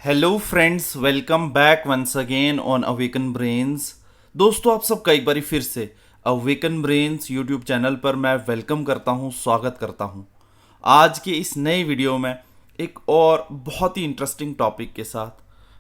Hello friends, welcome back once again on Awaken Brains. दोस्तों, आप सबका एक बारी फिर से अवेकन ब्रेन्स यूट्यूब चैनल पर मैं वेलकम करता हूं, स्वागत करता हूं। आज के इस नए वीडियो में एक और बहुत ही इंटरेस्टिंग टॉपिक के साथ।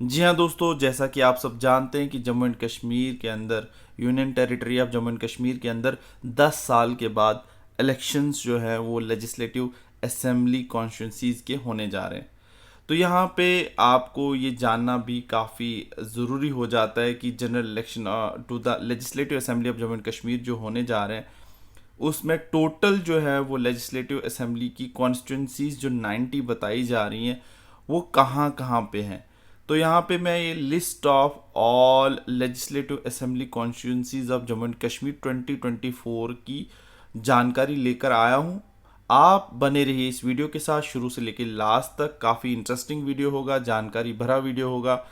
जी हाँ दोस्तों, जैसा कि आप सब जानते हैं कि जम्मू एंड कश्मीर के अंदर, union territory of Jammu and Kashmir के अंदर 10 साल के बाद इलेक्शंस जो है वो लेजिस्लेटिव असेंबली कॉन्स्टिट्यूंसीज के होने जा रहे हैं। तो यहाँ पे आपको ये जानना भी काफ़ी ज़रूरी हो जाता है कि general election to the legislative assembly of Jammu and Kashmir जो होने जा रहे हैं, उसमें टोटल जो है वो लेजिस्लेटिव असेंबली की कॉन्स्टिट्यूंसीज जो 90 बताई जा रही हैं, वो कहाँ कहाँ पे हैं। तो यहाँ पे मैं ये list of all legislative assembly constituencies of Jammu and Kashmir 2024 की जानकारी लेकर आया हूँ। आप बने रहिए इस वीडियो के साथ शुरू से लेकर लास्ट तक। काफ़ी इंटरेस्टिंग वीडियो होगा, जानकारी भरा वीडियो होगा।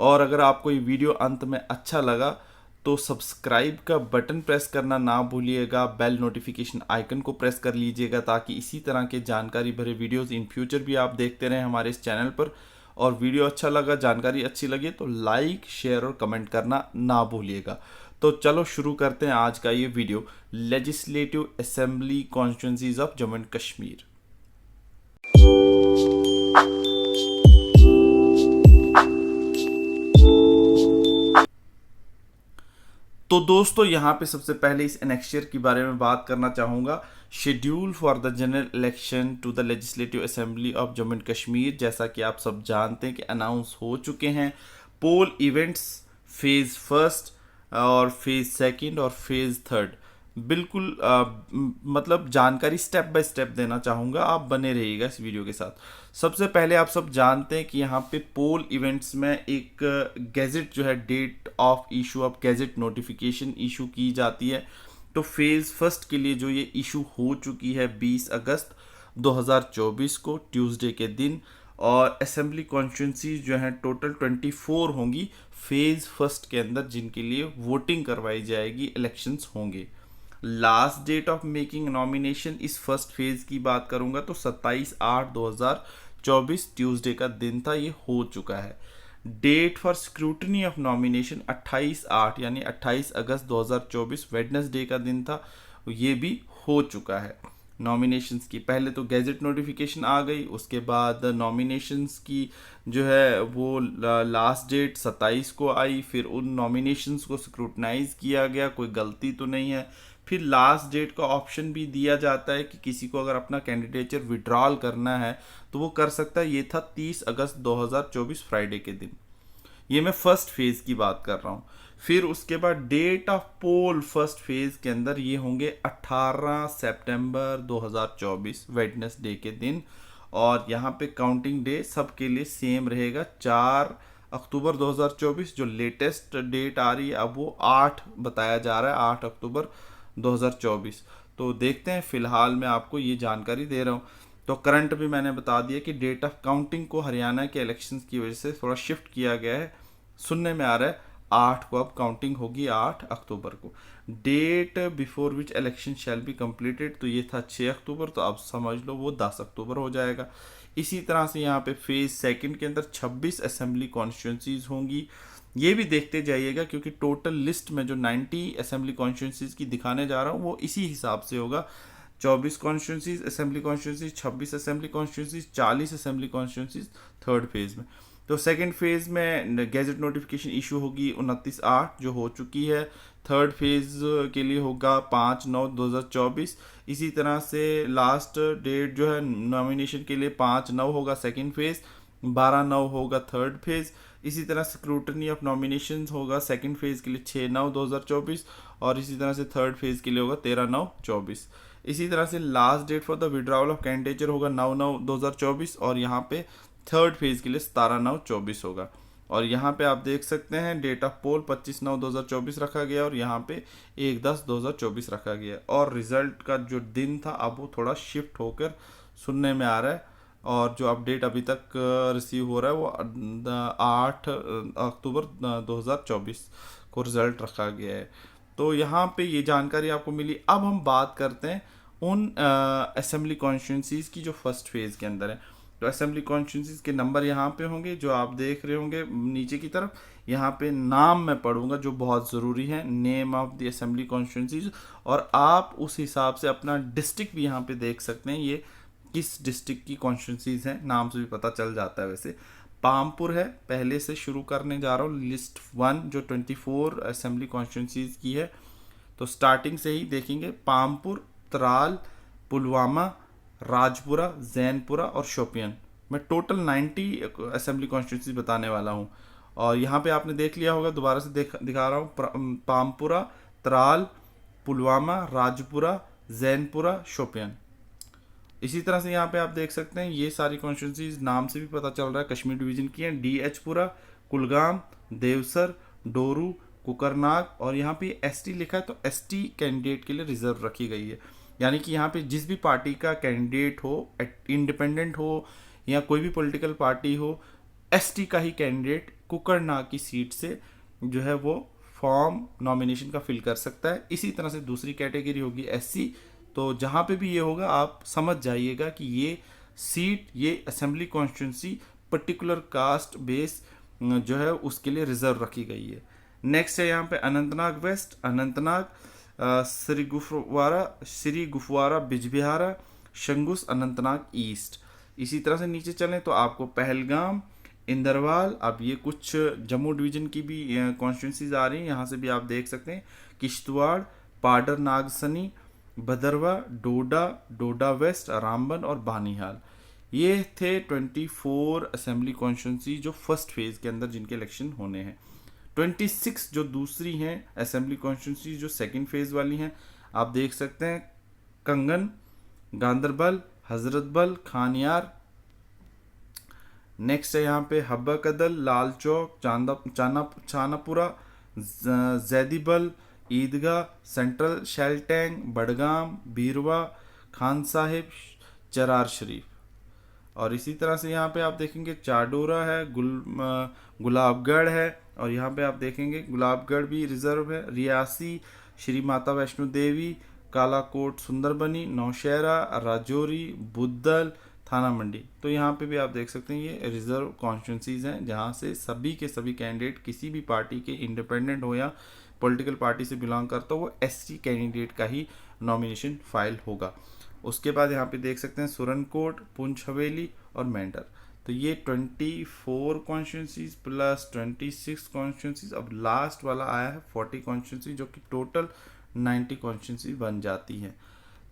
और अगर आपको ये वीडियो अंत में अच्छा लगा तो सब्सक्राइब का बटन प्रेस करना ना भूलिएगा, बेल नोटिफिकेशन आइकन को प्रेस कर लीजिएगा ताकि इसी तरह के जानकारी भरे वीडियोस इन फ्यूचर भी आप देखते रहें हमारे इस चैनल पर। और वीडियो अच्छा लगा, जानकारी अच्छी लगी तो लाइक, शेयर और कमेंट करना ना भूलिएगा। तो चलो शुरू करते हैं आज का ये video, legislative assembly constituencies of Jammu and Kashmir. तो दोस्तों, यहाँ पे सबसे पहले इस एनेक्शियर के बारे में बात करना चाहूँगा। Schedule for the general election to the legislative assembly of Jammu and Kashmir, जैसा कि आप सब जानते हैं कि अनाउंस हो चुके हैं। पोल इवेंट्स फेज़ फर्स्ट और फेज़ सेकंड और फेज़ थर्ड, बिल्कुल मतलब जानकारी स्टेप बाय स्टेप देना चाहूँगा, आप बने रहिएगा इस वीडियो के साथ। सबसे पहले आप सब जानते हैं कि यहाँ पे पोल इवेंट्स में एक गैजेट जो है, date of issue of gazette notification issue की जाती है। तो फेज़ फर्स्ट के लिए जो ये इशू हो चुकी है 20 अगस्त 2024 को ट्यूसडे के दिन। और असेंबली कॉन्स्टिट्यूंसीज जो हैं टोटल 24 होंगी फेज़ फर्स्ट के अंदर, जिनके लिए वोटिंग करवाई जाएगी, इलेक्शंस होंगे। Last date of making nomination इस फर्स्ट फेज की बात करूंगा तो 27/8/2024 ट्यूसडे का दिन था, ये हो चुका है। Date for scrutiny of nomination 28/8 यानी 28 अगस्त 2024 वेडनेसडे का दिन था, ये भी हो चुका है। नॉमिनेशंस की पहले तो गैजेट नोटिफिकेशन आ गई, उसके बाद नॉमिनेशंस की जो है वो लास्ट डेट 27 को आई। फिर उन नॉमिनेशंस को स्क्रूटनाइज किया गया, कोई गलती तो नहीं है। फिर लास्ट डेट का ऑप्शन भी दिया जाता है कि किसी को अगर अपना कैंडिडेचर विड्रॉल करना है तो वो कर सकता है। ये था 30 अगस्त 2024 फ्राइडे के दिन। ये मैं फर्स्ट फेज की बात कर रहा हूँ। फिर उसके बाद date of poll first phase के अंदर ये होंगे 18 सितंबर 2024 वेडनेसडे के दिन। और यहाँ पे काउंटिंग डे सबके लिए सेम रहेगा, 4 अक्टूबर 2024। जो लेटेस्ट डेट आ रही है अब वो 8 बताया जा रहा है, 8 अक्टूबर 2024। तो देखते हैं, फिलहाल मैं आपको ये जानकारी दे रहा हूँ। तो करंट भी मैंने बता दिया कि डेट ऑफ काउंटिंग को हरियाणा के इलेक्शंस की वजह से थोड़ा शिफ्ट किया गया है। सुनने में आ रहा है 8 को अब काउंटिंग होगी, 8 अक्टूबर को। Date before which election shall be completed, तो ये था 6 अक्टूबर, तो अब समझ लो वो 10 अक्टूबर हो जाएगा। इसी तरह से यहाँ पे फेज सेकंड के अंदर 26 असेंबली कॉन्स्टिट्यूंसीज होंगी। ये भी देखते जाइएगा क्योंकि टोटल लिस्ट में जो 90 असेंबली कॉन्स्टिट्यूंसीज की दिखाने जा रहा हूँ वो इसी हिसाब से होगा। 24 constituencies assembly constituencies, 26 assembly constituencies, 40 assembly constituencies third phase में। तो सेकंड फेज में गैजेट नोटिफिकेशन इशू होगी 29/8 जो हो चुकी है। थर्ड फेज के लिए होगा 5/9/2024। इसी तरह से लास्ट डेट जो है नॉमिनेशन के लिए 5/9 होगा सेकंड फेज, 12/9 होगा थर्ड फेज। इसी तरह स्क्रूटनी ऑफ नॉमिनेशन होगा सेकंड फेज के लिए 6/9/2024। और इसी तरह से थर्ड फेज के लिए होगा 13/9/24। इसी तरह से last date for the withdrawal of candidature होगा 9/9/2024। और यहाँ पे थर्ड फेज के लिए 17/9/24 होगा। और यहाँ पे आप देख सकते हैं डेट ऑफ पोल 25/9/2024 रखा गया और यहाँ पे 1/10/2024 रखा गया। और रिजल्ट का जो दिन था अब वो थोड़ा शिफ्ट होकर सुनने में आ रहा है। और जो अपडेट अभी तक रिसीव हो रहा है वो 8 अक्टूबर 2024 को रिजल्ट रखा गया है। तो यहाँ पे ये जानकारी आपको मिली। अब हम बात करते हैं उन असेंबली कॉन्स्टिट्यूंसीज की जो फर्स्ट फेज के अंदर है। तो असेंबली कॉन्स्टिट्यूंसीज के नंबर यहाँ पे होंगे जो आप देख रहे होंगे नीचे की तरफ। यहाँ पे नाम मैं पढ़ूंगा जो बहुत ज़रूरी है, name of the assembly constituencies, और आप उस हिसाब से अपना डिस्ट्रिक्ट भी यहाँ पे देख सकते हैं, ये किस डिस्ट्रिक्ट की कॉन्स्टिट्यूंसीज हैं, नाम से भी पता चल जाता है। वैसे पामपुर है, पहले से शुरू करने जा रहा हूँ लिस्ट 1 जो 24 असेंबली कॉन्स्टिट्यूंसीज की है। तो स्टार्टिंग से ही देखेंगे, पामपुर, त्राल, पुलवामा, राजपुरा, जैनपुरा और शोपियन। मैं टोटल 90 असेंबली कॉन्स्टिट्यूंसी बताने वाला हूँ। और यहाँ पे आपने देख लिया होगा, दोबारा से दिखा रहा हूँ, पामपुरा, त्राल, पुलवामा, राजपुरा, जैनपुरा, शोपियन। इसी तरह से यहाँ पे आप देख सकते हैं ये सारी कॉन्स्टिट्यूंसीज नाम से भी पता चल रहा है कश्मीर डिवीजन की हैं। DH-पुरा, कुलगाम, देवसर, डोरू, कुकरनाग, और यहाँ पे ST लिखा है तो ST कैंडिडेट के लिए रिजर्व रखी गई है। यानी कि यहाँ पे जिस भी पार्टी का कैंडिडेट हो, इंडिपेंडेंट हो या कोई भी पॉलिटिकल पार्टी हो, ST का ही कैंडिडेट कुकरनाग की सीट से जो है वो फॉर्म नॉमिनेशन का फिल कर सकता है। इसी तरह से दूसरी कैटेगरी होगी SC। तो जहाँ पे भी ये होगा आप समझ जाइएगा कि ये सीट, ये assembly constituency particular caste base जो है उसके लिए रिजर्व रखी गई है। नेक्स्ट है यहाँ पे अनंतनाग वेस्ट, अनंतनाग, श्री गुफवारा, बिजबिहारा, शंगुस, अनंतनाग ईस्ट। इसी तरह से नीचे चलें तो आपको पहलगाम, इंदरवाल, अब ये कुछ जम्मू डिवीजन की भी कॉन्स्टिट्यूंसीज आ रही हैं, यहाँ से भी आप देख सकते हैं, किश्तवाड़, पाडर नागसनी, भदरवा, डोडा, डोडा वेस्ट, रामबन और बानीहाल। ये थे 24 असेंबली कॉन्स्टिट्यूंसी जो फर्स्ट फेज के अंदर जिनके इलेक्शन होने हैं। 26 जो दूसरी हैं असेंबली कॉन्स्टिट्यूंसी जो सेकंड फेज वाली हैं, आप देख सकते हैं, कंगन, गांदरबल, हजरतबल, खानियार। नेक्स्ट है यहाँ पे हब्बा कदल, लाल चौक, चानापुरा, जैदीबल, ईदगाह, सेंट्रल शेल्टैंग, बडगाम, बीरवा, खान साहिब, चरार शरीफ। और इसी तरह से यहाँ पे आप देखेंगे चाडोरा है, गुलाबगढ़ है, और यहाँ पे आप देखेंगे गुलाबगढ़ भी रिजर्व है, रियासी, श्री माता वैष्णो देवी, कालाकोट, सुंदरबनी, नौशहरा, राजौरी, बुद्धल, थाना मंडी। तो यहाँ पे भी आप देख सकते हैं ये रिजर्व कॉन्स्टिट्यूंसीज हैं जहाँ से सभी के सभी कैंडिडेट किसी भी पार्टी के, इंडिपेंडेंट हो या पॉलिटिकल पार्टी से बिलोंग करता हो, वो SC कैंडिडेट का ही नॉमिनेशन फाइल होगा। उसके बाद यहाँ पे देख सकते हैं सुरनकोट, पुंछ हवेली और मेंढर। तो ये 24 कॉन्स्टिट्यूंसीज प्लस 26 कॉन्स्टिट्यूंसीज, अब लास्ट वाला आया है 40 कॉन्स्टिट्यूंसी जो कि टोटल 90 कॉन्स्टिट्यूंसी बन जाती हैं।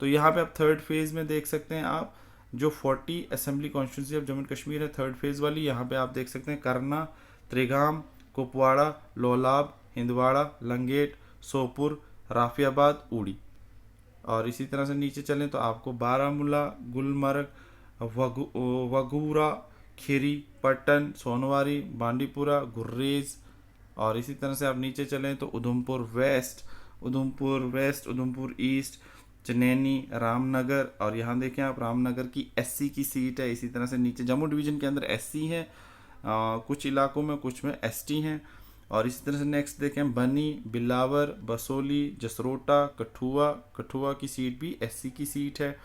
तो यहाँ पे आप थर्ड फेज में देख सकते हैं आप जो 40 assembly constituency of Jammu and Kashmir है थर्ड फेज वाली, यहाँ पे आप देख सकते हैं करना, त्रिगाम, कुपवाड़ा, लोलाब, हिंदवाड़ा, लंगेट, सोपुर, राफियाबाद, उड़ी। और इसी तरह से नीचे चलें तो आपको बारामूला, गुलमर्ग, वगूरा, खीरी, पट्टन, सोनवारी, बांडीपुरा, गुर्रेज। और इसी तरह से आप नीचे चलें तो उधमपुर वेस्ट, उधमपुर ईस्ट, चनैनी, रामनगर, और यहाँ देखें आप रामनगर की SC की सीट है। इसी तरह से नीचे जम्मू डिवीजन के अंदर SC है, कुछ इलाकों में, कुछ में ST हैं। और इसी तरह से नेक्स्ट देखें बनी, बिलावर, बसोली, जसरोटा, कठुआ की सीट भी SC की सीट है।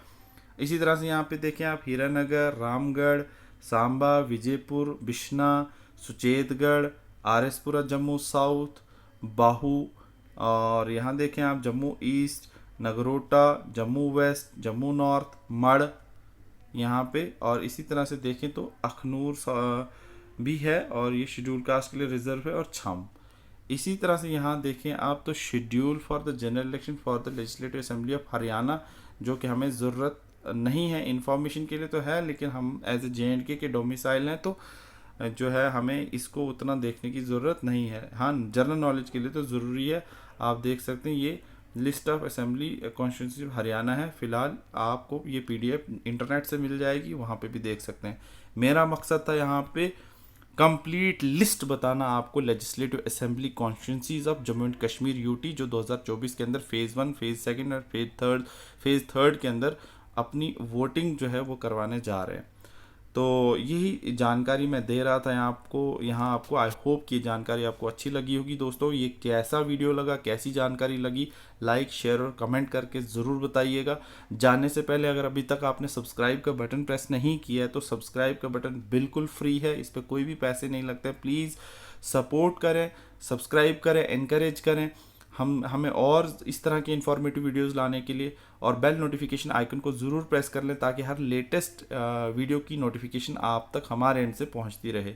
इसी तरह से यहाँ पे देखें आप हीरानगर, रामगढ़, सांबा, विजयपुर, बिश्ना, सुचेतगढ़, RS-पुरा जम्मू साउथ, बाहू, और यहाँ देखें आप Jammu east, Nagrota, Jammu west, Jammu north, Marh यहाँ पे। और इसी तरह से देखें तो अखनूर भी है और ये शेड्यूल कास्ट के लिए रिजर्व है, और छम। इसी तरह से यहाँ देखें आप तो schedule for the general election for the legislative assembly of Haryana, जो कि हमें ज़रूरत नहीं है, इन्फॉर्मेशन के लिए तो है, लेकिन हम एज ए JNK के डोमिसाइल हैं तो जो है हमें इसको उतना देखने की ज़रूरत नहीं है। हाँ, जनरल नॉलेज के लिए तो ज़रूरी है। आप देख सकते हैं ये list of assembly constituency Haryana है। फिलहाल आपको ये PDF इंटरनेट से मिल जाएगी, वहाँ पे भी देख सकते हैं। मेरा मकसद था यहाँ पे कंप्लीट लिस्ट बताना आपको legislative assembly constituencies of Jammu and Kashmir UT जो 2024 के अंदर फेज़ 1, फेज़ 2 और फेज़ थर्ड के अंदर अपनी वोटिंग जो है वो करवाने जा रहे हैं। तो यही जानकारी मैं दे रहा था यहाँ आपको। आई होप कि ये जानकारी आपको अच्छी लगी होगी दोस्तों। ये कैसा वीडियो लगा, कैसी जानकारी लगी, लाइक शेयर और कमेंट करके ज़रूर बताइएगा। जानने से पहले अगर अभी तक आपने सब्सक्राइब का बटन प्रेस नहीं किया है तो सब्सक्राइब का बटन बिल्कुल फ्री है, इस पर कोई भी पैसे नहीं लगते। प्लीज़ सपोर्ट करें, सब्सक्राइब करें, एनकरेज करें हमें और इस तरह के इन्फॉर्मेटिव वीडियोस लाने के लिए। और बेल नोटिफिकेशन आइकन को ज़रूर प्रेस कर लें ताकि हर लेटेस्ट वीडियो की नोटिफिकेशन आप तक हमारे एंड से पहुंचती रहे।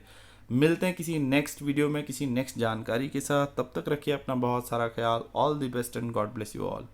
मिलते हैं किसी नेक्स्ट वीडियो में किसी नेक्स्ट जानकारी के साथ। तब तक रखिए अपना बहुत सारा ख्याल। All the best and God bless you all.